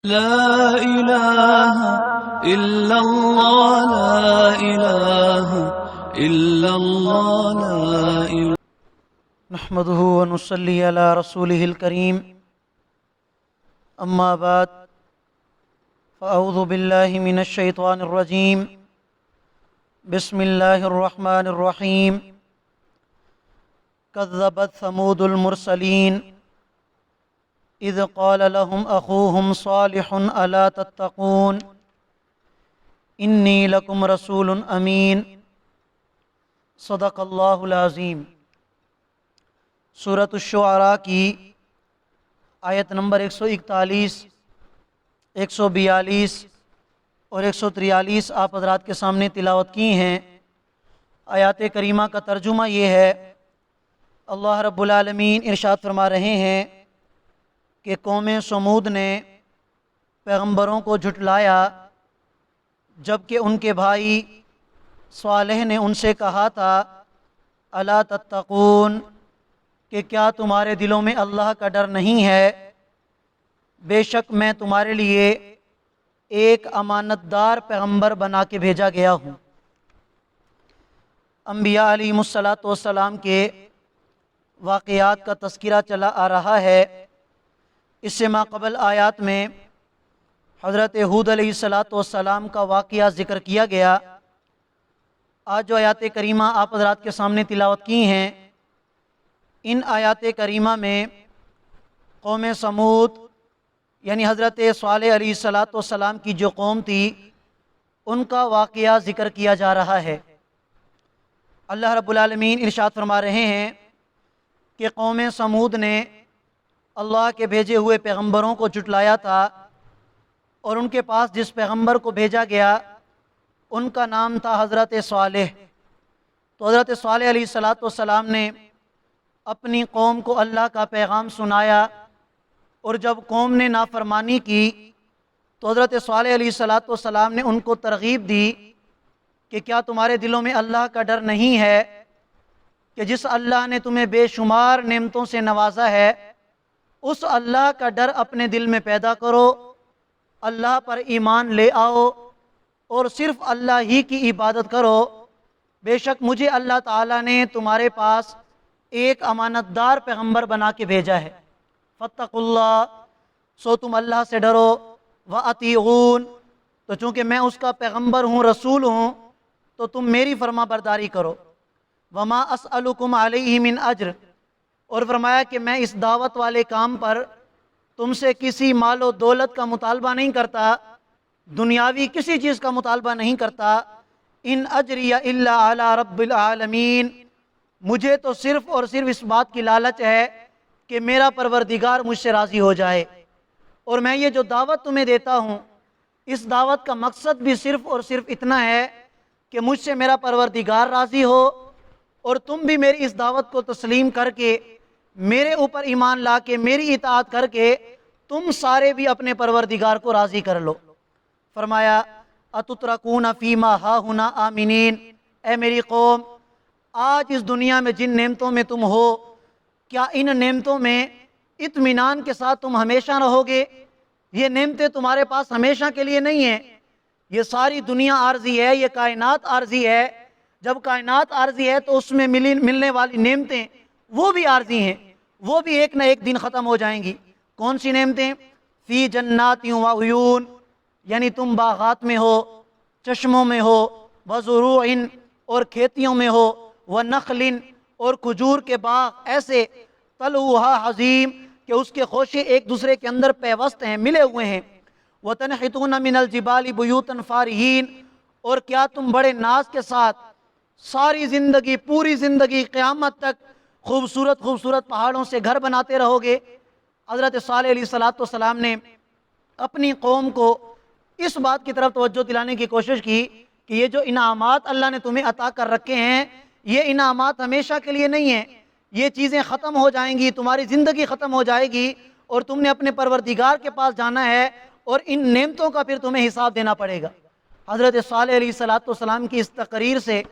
لا إله إلا الله لا إله إلا الله لا إله نحمده ونصلي على رسوله الكريم أما بعد فأعوذ بالله من الشيطان الرجيم بسم الله الرحمن الرحيم كذبت ثمود المرسلين إذ قال لهم أخوهم صالح ألا تتقون إني لكم رسول أمين صدق اللہ العظیم۔ سورۃ الشعراء کی آیت نمبر 141، 142 اور 143 آپ حضرات کے سامنے تلاوت کی ہیں۔ آیات کریمہ کا ترجمہ یہ ہے، اللہ رب العالمین ارشاد فرما رہے ہیں کہ قوم سمود نے پیغمبروں کو جھٹلایا جبکہ ان کے بھائی صالح نے ان سے کہا تھا الا تتقون، کہ کیا تمہارے دلوں میں اللہ کا ڈر نہیں ہے؟ بے شک میں تمہارے لیے ایک امانت دار پیغمبر بنا کے بھیجا گیا ہوں۔ انبیاء علیہم السلام کے واقعات کا تذکرہ چلا آ رہا ہے۔ اس سے ماقبل آیات میں حضرت ہود علیہ السلام کا واقعہ ذکر کیا گیا۔ آج جو آیات کریمہ آپ حضرات کے سامنے تلاوت کی ہیں، ان آیات کریمہ میں قوم سمود یعنی حضرت صالح علیہ السلام کی جو قوم تھی، ان کا واقعہ ذکر کیا جا رہا ہے۔ اللہ رب العالمین ارشاد فرما رہے ہیں کہ قوم سمود نے اللہ کے بھیجے ہوئے پیغمبروں کو جھٹلایا تھا، اور ان کے پاس جس پیغمبر کو بھیجا گیا ان کا نام تھا حضرت صالح۔ تو حضرت صالح علیہ السلام نے اپنی قوم کو اللہ کا پیغام سنایا، اور جب قوم نے نافرمانی کی تو حضرت صالح علیہ السلام نے ان کو ترغیب دی کہ کیا تمہارے دلوں میں اللہ کا ڈر نہیں ہے کہ جس اللہ نے تمہیں بے شمار نعمتوں سے نوازا ہے، اس اللہ کا ڈر اپنے دل میں پیدا کرو، اللہ پر ایمان لے آؤ اور صرف اللہ ہی کی عبادت کرو۔ بے شک مجھے اللہ تعالیٰ نے تمہارے پاس ایک امانت دار پیغمبر بنا کے بھیجا ہے۔ فاتقوا اللہ، سو تم اللہ سے ڈرو، وَأَطِیعُونَ، تو چونکہ میں اس کا پیغمبر ہوں، رسول ہوں، تو تم میری فرما برداری کرو۔ وَمَا أَسْأَلُكُمْ عَلَيْهِ مِنْ أَجْرٍ، اور فرمایا کہ میں اس دعوت والے کام پر تم سے کسی مال و دولت کا مطالبہ نہیں کرتا، دنیاوی کسی چیز کا مطالبہ نہیں کرتا۔ ان اجری الا علی رب العالمین، مجھے تو صرف اور صرف اس بات کی لالچ ہے کہ میرا پروردگار مجھ سے راضی ہو جائے، اور میں یہ جو دعوت تمہیں دیتا ہوں، اس دعوت کا مقصد بھی صرف اور صرف اتنا ہے کہ مجھ سے میرا پروردگار راضی ہو، اور تم بھی میری اس دعوت کو تسلیم کر کے میرے اوپر ایمان لا کے میری اطاعت کر کے تم سارے بھی اپنے پروردگار کو راضی کر لو۔ فرمایا اتترکون فیما ہاہنا آمنین، اے میری قوم، آج اس دنیا میں جن نعمتوں میں تم ہو، کیا ان نعمتوں میں اطمینان کے ساتھ تم ہمیشہ رہو گے؟ یہ نعمتیں تمہارے پاس ہمیشہ کے لیے نہیں ہیں، یہ ساری دنیا عارضی ہے، یہ کائنات عارضی ہے۔ جب کائنات عارضی ہے تو اس میں ملنے والی نعمتیں وہ بھی عارضی ہیں، وہ بھی ایک نہ ایک دن ختم ہو جائیں گی۔ کون سی نعمتیں؟ فی جنات و عیون، یعنی تم باغات میں ہو، چشموں میں ہو، وزروع، اور کھیتیوں میں ہو، ونخل، اور کھجور کے باغ ایسے، طلعها حضیم، کہ اس کے خوشے ایک دوسرے کے اندر پیوست ہیں، ملے ہوئے ہیں۔ وتنحتون من الجبال بیوتا فارہین، اور کیا تم بڑے ناز کے ساتھ ساری زندگی، پوری زندگی قیامت تک خوبصورت خوبصورت پہاڑوں سے گھر بناتے رہو گے؟ حضرت صالح علیہ السلام نے اپنی قوم کو اس بات کی طرف توجہ دلانے کی کوشش کی کہ یہ جو انعامات اللہ نے تمہیں عطا کر رکھے ہیں، یہ انعامات ہمیشہ کے لیے نہیں ہیں، یہ چیزیں ختم ہو جائیں گی، تمہاری زندگی ختم ہو جائے گی، اور تم نے اپنے پروردگار کے پاس جانا ہے، اور ان نعمتوں کا پھر تمہیں حساب دینا پڑے گا۔ حضرت صالح علیہ السلام کی اس تقریر سے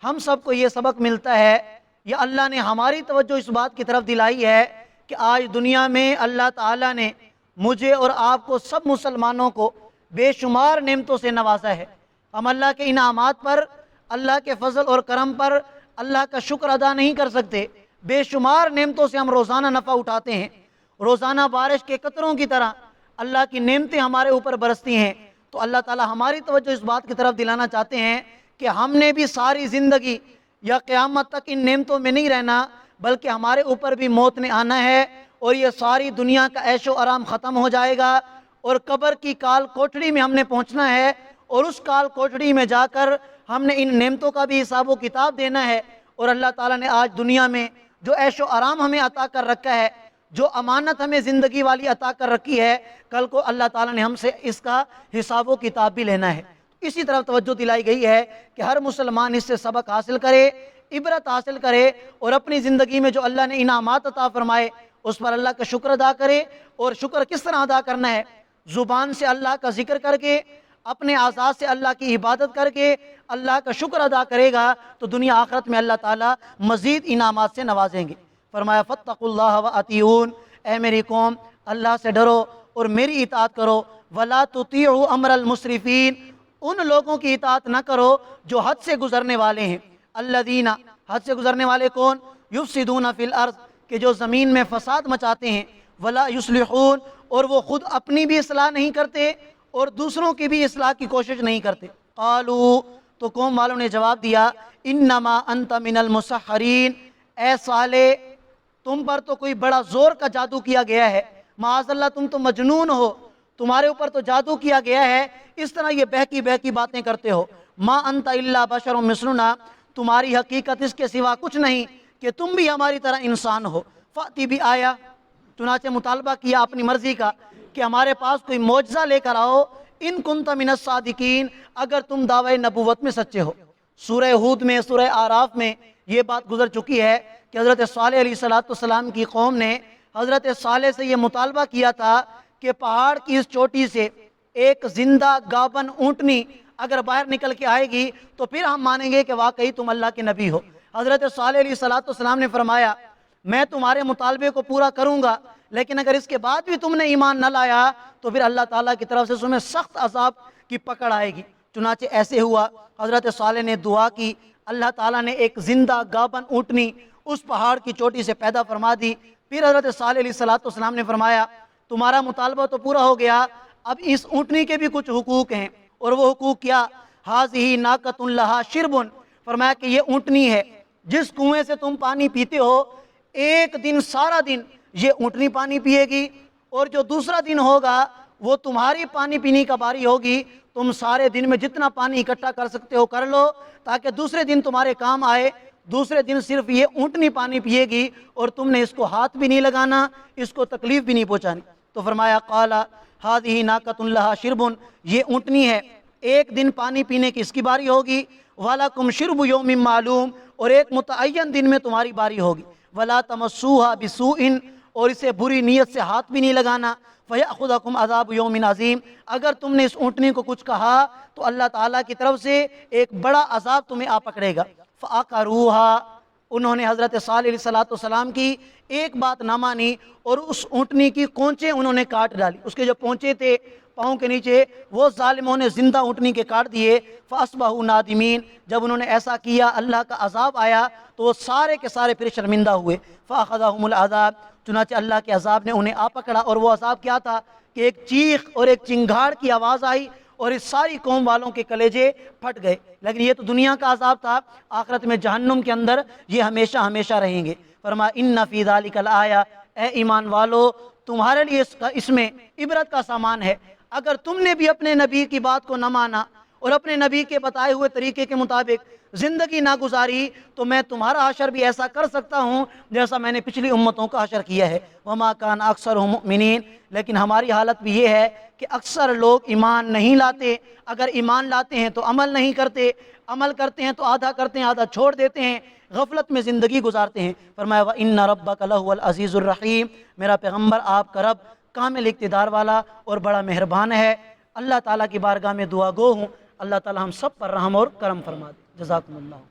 ہم سب کو یہ سبق ملتا ہے، یا اللہ نے ہماری توجہ اس بات کی طرف دلائی ہے کہ آج دنیا میں اللہ تعالیٰ نے مجھے اور آپ کو سب مسلمانوں کو بے شمار نعمتوں سے نوازا ہے۔ ہم اللہ کے انعامات پر، اللہ کے فضل اور کرم پر اللہ کا شکر ادا نہیں کر سکتے۔ بے شمار نعمتوں سے ہم روزانہ نفع اٹھاتے ہیں، روزانہ بارش کے قطروں کی طرح اللہ کی نعمتیں ہمارے اوپر برستی ہیں۔ تو اللہ تعالی ہماری توجہ اس بات کی طرف دلانا چاہتے ہیں کہ ہم نے بھی ساری زندگی یا قیامت تک ان نعمتوں میں نہیں رہنا، بلکہ ہمارے اوپر بھی موت نے آنا ہے، اور یہ ساری دنیا کا عیش و آرام ختم ہو جائے گا، اور قبر کی کال کوٹڑی میں ہم نے پہنچنا ہے، اور اس کال کوٹڑی میں جا کر ہم نے ان نعمتوں کا بھی حساب و کتاب دینا ہے۔ اور اللہ تعالیٰ نے آج دنیا میں جو عیش و آرام ہمیں عطا کر رکھا ہے، جو امانت ہمیں زندگی والی عطا کر رکھی ہے، کل کو اللہ تعالیٰ نے ہم سے اس کا حساب و کتاب بھی لینا ہے۔ اسی طرف توجہ دلائی گئی ہے کہ ہر مسلمان اس سے سبق حاصل کرے، عبرت حاصل کرے، اور اپنی زندگی میں جو اللہ نے انعامات عطا فرمائے اس پر اللہ کا شکر ادا کرے۔ اور شکر کس طرح ادا کرنا ہے؟ زبان سے اللہ کا ذکر کر کے، اپنے اعضاء سے اللہ کی عبادت کر کے اللہ کا شکر ادا کرے گا تو دنیا آخرت میں اللہ تعالیٰ مزید انعامات سے نوازیں گے۔ فرمایا فاتقوا اللہ وأطیعون، اے میری قوم اللہ سے ڈرو اور میری اطاعت کرو، ولا تطیعوا امر المسرفین، ان لوگوں کی اطاعت نہ کرو جو حد سے گزرنے والے ہیں۔ الذین، حد سے گزرنے والے کون؟ یفسدون فی الارض، کہ جو زمین میں فساد مچاتے ہیں، ولا یصلحون، اور وہ خود اپنی بھی اصلاح نہیں کرتے اور دوسروں کی بھی اصلاح کی کوشش نہیں کرتے۔ قالوا، تو قوم والوں نے جواب دیا، انما انت من المسحرین، اے صالح تم پر تو کوئی بڑا زور کا جادو کیا گیا ہے، معاذ اللہ تم تو مجنون ہو، تمہارے اوپر تو جادو کیا گیا ہے، اس طرح یہ بہکی بہکی باتیں کرتے ہو۔ ما انت الا بشر مثلنا، تمہاری حقیقت اس کے سوا کچھ نہیں کہ تم بھی ہماری طرح انسان ہو۔ فاتی بھی آیا، چنانچہ مطالبہ کیا اپنی مرضی کا کہ ہمارے پاس کوئی معجزہ لے کر آؤ، ان کنت من الصادقین، اگر تم دعوی نبوت میں سچے ہو۔ سورہ ہود میں، سورہ آراف میں یہ بات گزر چکی ہے کہ حضرت صالح علیہ السلام کی قوم نے حضرت صالح سے یہ مطالبہ کیا تھا کہ پہاڑ کی اس چوٹی سے ایک زندہ گابن اونٹنی اگر باہر نکل کے آئے گی تو پھر ہم مانیں گے کہ واقعی تم اللہ کے نبی ہو۔ حضرت صالح علیہ السلام نے فرمایا میں تمہارے مطالبے کو پورا کروں گا، لیکن اگر اس کے بعد بھی تم نے ایمان نہ لایا تو پھر اللہ تعالیٰ کی طرف سے تمہیں سخت عذاب کی پکڑ آئے گی۔ چنانچہ ایسے ہوا، حضرت صالح نے دعا کی، اللہ تعالیٰ نے ایک زندہ گابن اونٹنی اس پہاڑ کی چوٹی سے پیدا فرما دی۔ پھر حضرت صالح علیہ السلام نے فرمایا تمہارا مطالبہ تو پورا ہو گیا، اب اس اونٹنی کے بھی کچھ حقوق ہیں، اور وہ حقوق کیا؟ ہاذہ ناقۃ لہا شرب، فرمایا کہ یہ اونٹنی ہے جس کنویں سے تم پانی پیتے ہو، ایک دن سارا دن یہ اونٹنی پانی پیے گی، اور جو دوسرا دن ہوگا وہ تمہاری پانی پینے کا باری ہوگی، تم سارے دن میں جتنا پانی اکٹھا کر سکتے ہو کر لو تاکہ دوسرے دن تمہارے کام آئے۔ دوسرے دن صرف یہ اونٹنی پانی پیے گی اور تم نے اس کو ہاتھ بھی نہیں لگانا، اس کو تکلیف بھی نہیں پہنچانی۔ تو فرمایا قال ہذہ ناقۃ لہا شرب، یہ اونٹنی ہے ایک دن پانی پینے کی اس کی باری ہوگی، وَلَكُمْ شِرْبُ يَوْمٍ مَعْلُومٍ، اور ایک متعین دن میں تمہاری باری ہوگی، وَلَا تَمَسُّوهَا بِسُوءٍ، اور اسے بری نیت سے ہاتھ بھی نہیں لگانا، فَيَأْخُذَكُمْ عَذَابُ يَوْمٍ عَظِيمٍ، اگر تم نے اس اونٹنی کو کچھ کہا تو اللہ تعالیٰ کی طرف سے ایک بڑا عذاب تمہیں آ پکڑے گا۔ فَأَقَرُوهَا، انہوں نے حضرت صالح علیہ السلام کی ایک بات نہ مانی اور اس اونٹنی کی کونچے انہوں نے کاٹ ڈالی، اس کے جو پونچے تھے پاؤں کے نیچے وہ ظالموں نے زندہ اونٹنی کے کاٹ دیے۔ فَأَصْبَحُوا نَادِمِينَ، جب انہوں نے ایسا کیا اللہ کا عذاب آیا تو وہ سارے کے سارے پھر شرمندہ ہوئے۔ فَأَخَذَهُمُ الْعَذَابُ، چنانچہ اللہ کے عذاب نے انہیں آ پکڑا، اور وہ عذاب کیا تھا کہ ایک چیخ اور ایک چنگھاڑ کی آواز آئی اور اس ساری قوم والوں کے کلیجے پھٹ گئے۔ لیکن یہ تو دنیا کا عذاب تھا، آخرت میں جہنم کے اندر یہ ہمیشہ ہمیشہ رہیں گے۔ فرمایا اِنَّ فِي ذَلِكَ الْآیَةَ، اے ایمان والو تمہارے لیے اس میں عبرت کا سامان ہے، اگر تم نے بھی اپنے نبی کی بات کو نہ مانا اور اپنے نبی کے بتائے ہوئے طریقے کے مطابق زندگی نہ گزاری تو میں تمہارا حشر بھی ایسا کر سکتا ہوں جیسا میں نے پچھلی امتوں کا حشر کیا ہے۔ وَمَا كَانَ أَكْثَرُهُم مُؤْمِنِينَ، لیکن ہماری حالت بھی یہ ہے کہ اکثر لوگ ایمان نہیں لاتے، اگر ایمان لاتے ہیں تو عمل نہیں کرتے، عمل کرتے ہیں تو آدھا کرتے ہیں آدھا چھوڑ دیتے ہیں، غفلت میں زندگی گزارتے ہیں۔ فرمایا وَإِنَّ رَبَّكَ لَهُوَ الْعَزِيزُ الرَّحِيمُ، میرا پیغمبر آپ کا رب کامل اقتدار والا اور بڑا مہربان ہے۔ اللہ تعالیٰ کی بارگاہ میں دعا گو ہوں اللہ تعالیٰ ہم سب پر رحم اور کرم فرما دے۔ جزاکم اللہ۔